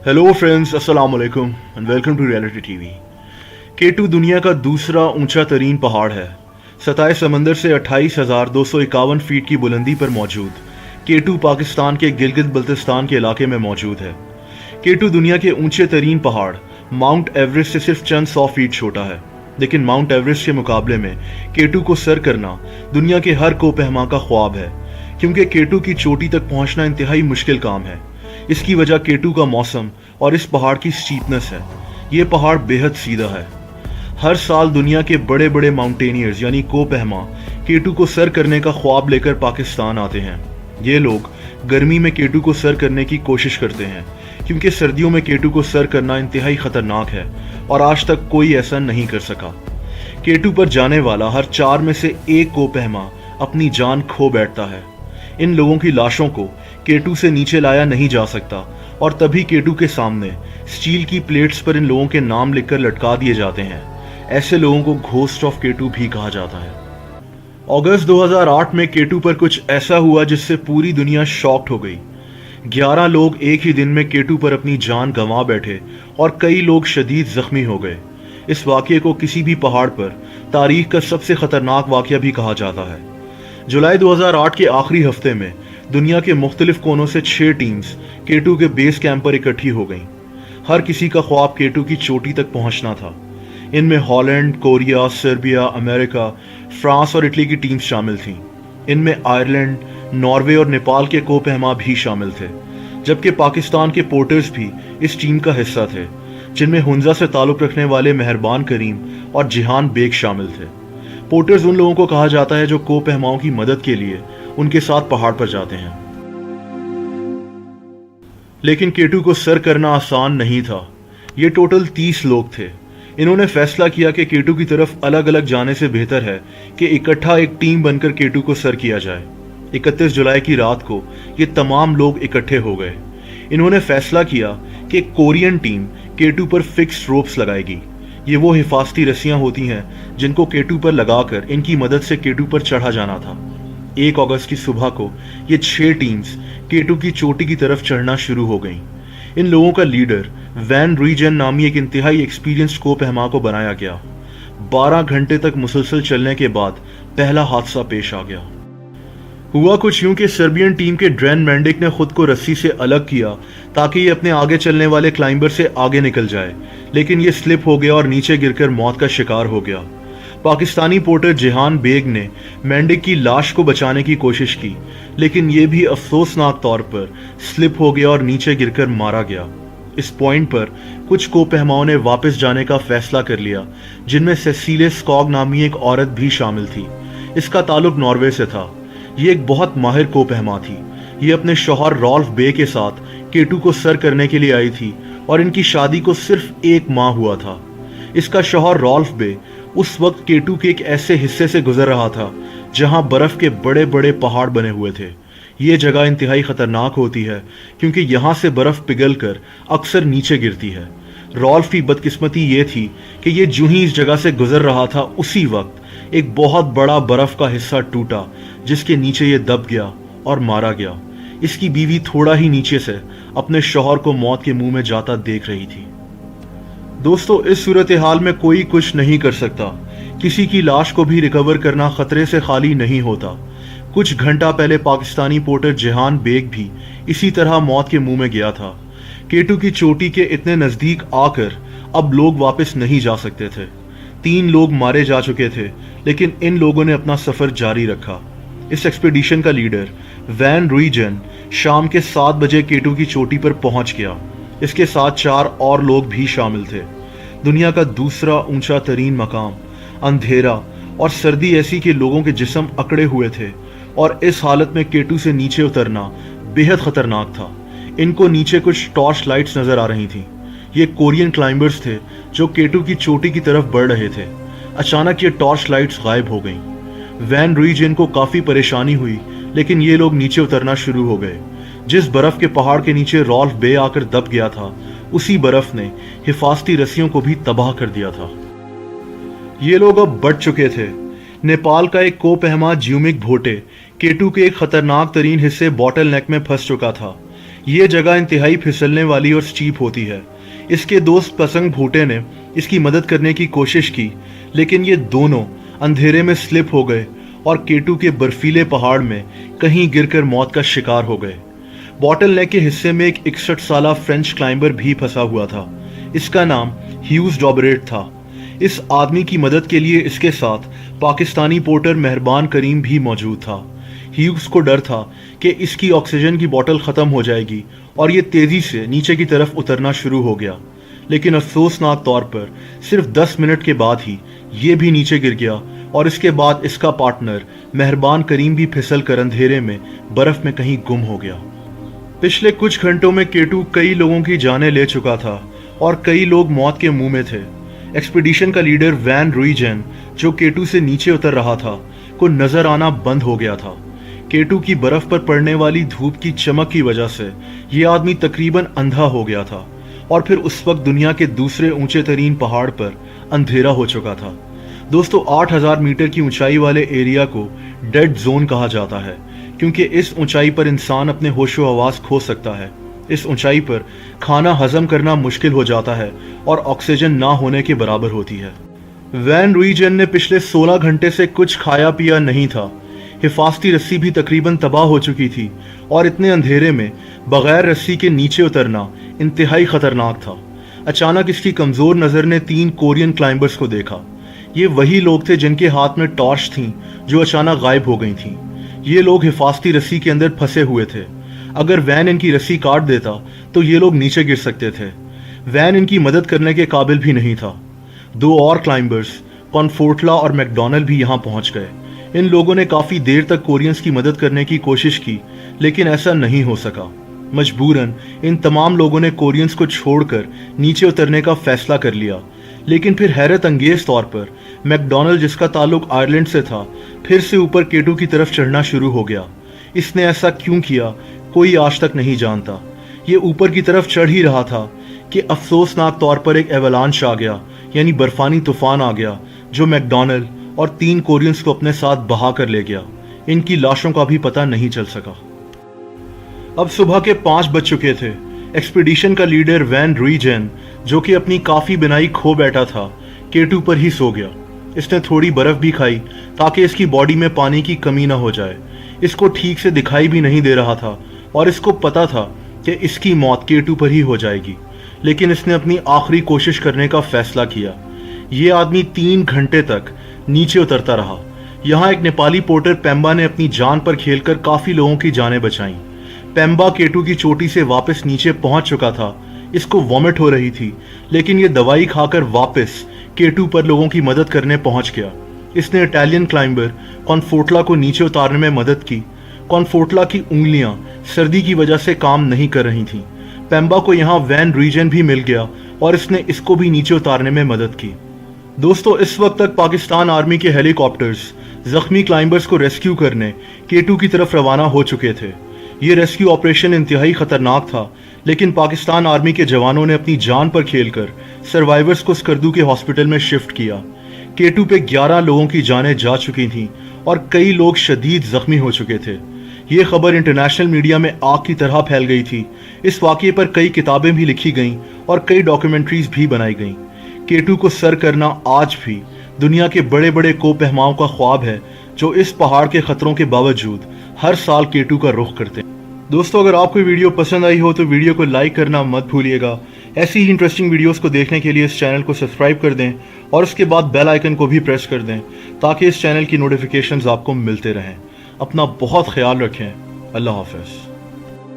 Hello friends, अस्सलाम वालेकुम and welcome to reality TV. K two दुनिया का दूसरा ऊंचा तरीन पहाड़ है। सतह समंदर से 28,251 फीट की बुलंदी पर मौजूद केटू पाकिस्तान के गिलगित बल्तिस्तान के इलाके में मौजूद है। केटू दुनिया के ऊंचे तरीन पहाड़ माउंट एवरेस्ट से सिर्फ चंद 100 फीट छोटा है, लेकिन माउंट एवरेस्ट के मुकाबले में केटू को सर करना दुनिया के हर कोपहमा का ख्वाब है, क्योंकि केटू की चोटी तक पहुंचना इंतहाई मुश्किल काम है। इसकी वजह केटू का मौसम और इस पहाड़ की स्टीपनेस है। ये पहाड़ बेहद सीधा है। हर साल दुनिया के बड़े बड़े माउंटेनियर्स यानी कोपहमा केटू को सर करने का ख्वाब लेकर पाकिस्तान आते हैं। ये लोग गर्मी में केटू को सर करने की कोशिश करते हैं, क्योंकि सर्दियों में केटू को सर करना इंतहाई खतरनाक है और आज तक कोई ऐसा नहीं कर सका। केटू पर जाने वाला हर 4 में से एक कोपहमा अपनी जान खो बैठता है। इन लोगों की लाशों को केटू से नीचे लाया नहीं जा सकता और तभी केटू के सामने स्टील की प्लेट्स पर इन लोगों के नाम लिखकर लटका दिए जाते हैं। ऐसे लोगों को घोस्ट ऑफ केटू भी कहा जाता है। अगस्त 2008 में केटू पर कुछ ऐसा हुआ जिससे पूरी दुनिया शॉक्ड हो गई। 11 लोग एक ही दिन में केटू पर अपनी जान गंवा बैठे और कई लोग शदीद जख्मी हो गए। इस वाकये को किसी भी पहाड़ पर तारीख का सबसे खतरनाक वाकया भी कहा जाता है। जुलाई 2008 के आखिरी हफ्ते में दुनिया के मुख्तलिफ कोनों से 6 टीम्स केटू के बेस कैंप पर इकट्ठी हो गईं। हर किसी का ख्वाब केटू की चोटी तक पहुंचना था। इनमें Holland, Korea, Serbia, America, France और इटली की टीम्स शामिल थीं। इनमें आयरलैंड, नॉर्वे और नेपाल के कोपहमा भी शामिल थे, जबकि पाकिस्तान के पोर्टर्स भी इस टीम का हिस्सा थे, जिनमें हुंजा से ताल्लुक रखने वाले मेहरबान करीम और जिहान बेग शामिल थे। पोर्टर्स उन लोगों को कहा जाता है जो कोपहमाओं की मदद के लिए उनके साथ पहाड़ पर जाते हैं। लेकिन केटू को सर करना आसान नहीं था। ये टोटल 30 लोग थे। इन्होंने फैसला किया कि केटू की तरफ अलग अलग जाने से बेहतर है कि इकट्ठा एक टीम बनकर केटू को सर किया जाए। 31 जुलाई की रात को ये तमाम लोग इकट्ठे हो गए। इन्होंने फैसला किया कि कोरियन टीम केटू पर फिक्स्ड रोप्स लगाएगी। ये वो हिफाजती रस्सियां होती हैं जिनको केटू पर लगाकर इनकी मदद से केटू पर चढ़ा जाना था। 1 अगस्त की सुबह को ये 6 टीम्स केटू की चोटी की तरफ चढ़ना शुरू हो गईं। इन लोगों का लीडर वैन रूइजन नामी एक इंतहाई एक्सपीरियंस्ड कोपहमा को बनाया गया। 12 घंटे तक मुसलसल चलने के बाद पहला हादसा पेश आ गया। हुआ कुछ यूं कि सर्बियन टीम के ड्रेन मैंडिक ने खुद को रस्सी से अलग किया ताकि ये अपने आगे चलने वाले क्लाइंबर से आगे निकल जाए, लेकिन ये स्लिप हो गया और नीचे गिरकर मौत का शिकार हो गया। पाकिस्तानी पोर्टर जिहान बेग ने मैंडिक की लाश को बचाने की कोशिश की, लेकिन ये भी अफसोसनाक तौर पर स्लिप हो गया और नीचे गिरकर मारा गया। इस पॉइंट पर कुछ कोपहमाओं ने वापस जाने का फैसला कर लिया, जिनमें सेसिले स्कॉग नामी एक औरत भी शामिल थी। इसका ताल्लुक नॉर्वे से था। ये एक बहुत माहिर कोपहमा थी। ये अपने शौहर रॉल्फ बे के साथ केटू को सर करने के लिए आई थी और इनकी शादी को सिर्फ 1 माह हुआ था। इसका शौहर रॉल्फ बे उस वक्त केटू के एक ऐसे हिस्से से गुजर रहा था जहां बर्फ के बड़े बड़े पहाड़ बने हुए थे। ये जगह इंतहाई खतरनाक होती है क्योंकि यहाँ से बर्फ पिघलकर अक्सर नीचे गिरती है। रॉल्फ की बदकिस्मती ये थी कि ये जूं ही इस जगह से गुजर रहा था, उसी वक्त एक बहुत बड़ा बर्फ का हिस्सा टूटा, जिसके नीचे ये दब गया और मारा गया। इसकी बीवी थोड़ा ही नीचे से अपने शौहर को मौत के मुंह में जाता देख रही थी। दोस्तों, इस सूरत हाल में कोई कुछ नहीं कर सकता। किसी की लाश को भी रिकवर करना खतरे से खाली नहीं होता। कुछ घंटा पहले पाकिस्तानी पोर्टर जिहान बेग भी इसी तरह मौत के मुंह में गया था। केटू की चोटी के इतने नजदीक आकर अब लोग वापस नहीं जा सकते थे। 3 लोग मारे जा चुके थे, लेकिन इन लोगों ने अपना सफर जारी रखा। इस एक्सपीडिशन का लीडर वैन रूइजन शाम के 7 बजे केटू की चोटी पर पहुंच गया। इसके साथ 4 और लोग भी शामिल थे। दुनिया का दूसरा ऊंचा तरीन मकाम, अंधेरा और सर्दी ऐसी कि लोगों के जिस्म अकड़े हुए थे और इस हालत में केटू से नीचे उतरना बेहद खतरनाक था। इनको नीचे कुछ टॉर्च लाइट्स नजर आ रही थीं। ये कोरियन क्लाइंबर्स थे जो केटू की चोटी की तरफ बढ़ रहे थे। अचानक ये टॉर्च लाइट्स गायब हो गईं। वैन रूइजन को काफी परेशानी हुई, लेकिन ये लोग नीचे उतरना शुरू हो गए। जिस बर्फ के पहाड़ के नीचे रॉल्फ बे आकर दब गया था, उसी बर्फ ने हिफाजती रस्सियों को भी तबाह कर दिया था। ये लोग अब बढ़ चुके थे। नेपाल का एक कोपहमा ज्यूमिक भोटे केटू के एक खतरनाक तरीन हिस्से बॉटल नेक में फंस चुका था। ये जगह इंतहाई फिसलने वाली और स्टीप होती है। इसके दोस्त पसंग भूटे ने इसकी मदद करने की कोशिश की, लेकिन ये दोनों अंधेरे में स्लिप हो गए और K2 के बर्फीले पहाड़ में कहीं गिरकर मौत का शिकार हो गए। बॉटल नेक के हिस्से में एक 61 साला फ्रेंच क्लाइंबर भी फंसा हुआ था। इसका नाम ह्यूज डॉबरेट था। इस आदमी की मदद के लिए इसके साथ पाकिस्तानी पोर्टर मेहरबान करीम भी मौजूद था। ह्यूज को डर था कि इसकी ऑक्सीजन की बोतल ख़त्म हो जाएगी और ये तेज़ी से नीचे की तरफ उतरना शुरू हो गया, लेकिन अफसोसनाक तौर पर सिर्फ 10 मिनट के बाद ही ये भी नीचे गिर गया और इसके बाद इसका पार्टनर मेहरबान करीम भी फिसल कर अंधेरे में बर्फ में कहीं गुम हो गया। पिछले कुछ घंटों में K2 कई लोगों की जानें ले चुका था और कई लोग मौत के मुंह में थे। एक्सपीडिशन का लीडर वैन रूइजेन, जो K2 से नीचे उतर रहा था, को नजर आना बंद हो गया था। K2 की बर्फ पर पड़ने वाली धूप की चमक की वजह से ये आदमी तकरीबन अंधा हो गया था और फिर उस वक्त दुनिया के दूसरे ऊंचे तरीन पहाड़ पर अंधेरा हो चुका था। दोस्तों, 8000 मीटर की ऊंचाई वाले एरिया को डेड जोन कहा जाता है, क्योंकि इस ऊंचाई पर इंसान अपने होशो हवास खो सकता है। इस ऊंचाई पर खाना हजम करना मुश्किल हो जाता है और ऑक्सीजन ना होने के बराबर होती है। वैन रूइजेन ने पिछले 16 घंटे से कुछ खाया पिया नहीं था। हिफाजती रस्सी भी तकरीबन तबाह हो चुकी थी और इतने अंधेरे में बगैर रस्सी के नीचे उतरना इंतहाई खतरनाक था। अचानक इसकी कमजोर नजर ने 3 कोरियन क्लाइंबर्स को देखा। ये वही लोग थे जिनके हाथ में टॉर्च थी, जो अचानक गायब हो गई थी। ये लोग हिफाजती रस्सी के अंदर फंसे हुए थे। अगर वैन इनकी रस्सी काट देता तो ये लोग नीचे गिर सकते थे। वैन इनकी मदद करने के काबिल भी नहीं था। 2 और क्लाइंबर्स, कॉनफोर्टला और मैकडॉनल भी यहाँ पहुंच गए। इन लोगों ने काफी देर तक कोरियंस की मदद करने की कोशिश की, लेकिन ऐसा नहीं हो सका। मजबूरन इन तमाम लोगों ने कोरियंस को छोड़कर नीचे उतरने का फैसला कर लिया। लेकिन फिर हैरत अंगेज तौर पर मैकडॉनल्ड, जिसका ताल्लुक आयरलैंड से था, फिर से ऊपर K2 की तरफ चढ़ना शुरू हो गया। इसने ऐसा क्यों किया, कोई आज तक नहीं जानता। ये ऊपर की तरफ चढ़ ही रहा था कि अफसोसनाक तौर पर एक एवलांच आ गया, यानी बर्फानी तूफान आ गया, जो मैकडॉनल्ड और 3 कोरियंस को अपने साथ बहा कर ले गया। इनकी लाशों का भी पता नहीं चल सका। अब सुबह के 5 बज चुके थे। एक्सपीडिशन का लीडर वैन रूइजेन, जो कि अपनी काफी बिनाई खो बैठा था, K2 पर ही सो गया। इसने थोड़ी बर्फ भी खाई ताकि इसकी बॉडी में पानी की कमी ना हो जाए। इसको ठीक से दिखाई भी नहीं दे रहा था और इसको पता था कि इसकी मौत K2 पर ही हो जाएगी, लेकिन इसने अपनी आखिरी कोशिश करने का फैसला किया। ये आदमी 3 घंटे तक नीचे उतरता रहा। यहाँ एक नेपाली पोर्टर पेम्बा ने अपनी जान पर खेलकर काफी लोगों की जानें बचाईं। पेम्बा K2 की चोटी से वापस नीचे पहुंच चुका था। इसको वॉमिट हो रही थी, लेकिन ये दवाई खाकर वापस K2 पर लोगों की मदद करने पहुंच गया। इसने इटालियन क्लाइंबर कॉनफोर्टला को नीचे उतारने में मदद की। कॉनफोर्टला की उंगलियां सर्दी की वजह से काम नहीं कर रही थीं। पेम्बा को यहाँ वैन रूइजेन भी मिल गया और इसने इसको भी नीचे उतारने में मदद की। दोस्तों, इस वक्त तक पाकिस्तान आर्मी के हेलीकॉप्टर्स जख्मी क्लाइंबर्स को रेस्क्यू करने K2 की तरफ रवाना हो चुके थे। ये रेस्क्यू ऑपरेशन इंतहाई खतरनाक था, लेकिन पाकिस्तान आर्मी के जवानों ने अपनी जान पर खेलकर सर्वाइवर्स को स्कर्दू के हॉस्पिटल में शिफ्ट किया। K2 पे 11 लोगों की जानें जा चुकी थीं और कई लोग शदीद जख्मी हो चुके थे। ये खबर इंटरनेशनल मीडिया में आग की तरह फैल गई थी। इस वाक़ये पर कई किताबें भी लिखी गईं और कई डॉक्यूमेंट्रीज भी बनाई गईं। K2 को सर करना आज भी दुनिया के बड़े बड़े कोपहमाओं का ख्वाब है, जो इस पहाड़ के खतरों के बावजूद हर साल K2 का रुख करते हैं। दोस्तों, अगर आपको वीडियो पसंद आई हो तो वीडियो को लाइक करना मत भूलिएगा। ऐसी ही इंटरेस्टिंग वीडियोस को देखने के लिए इस चैनल को सब्सक्राइब कर दें और उसके बाद बेल आइकन को भी प्रेस कर दें, ताकि इस चैनल की नोटिफिकेशंस आपको मिलते रहें। अपना बहुत ख्याल रखें। अल्लाह हाफ़िज़।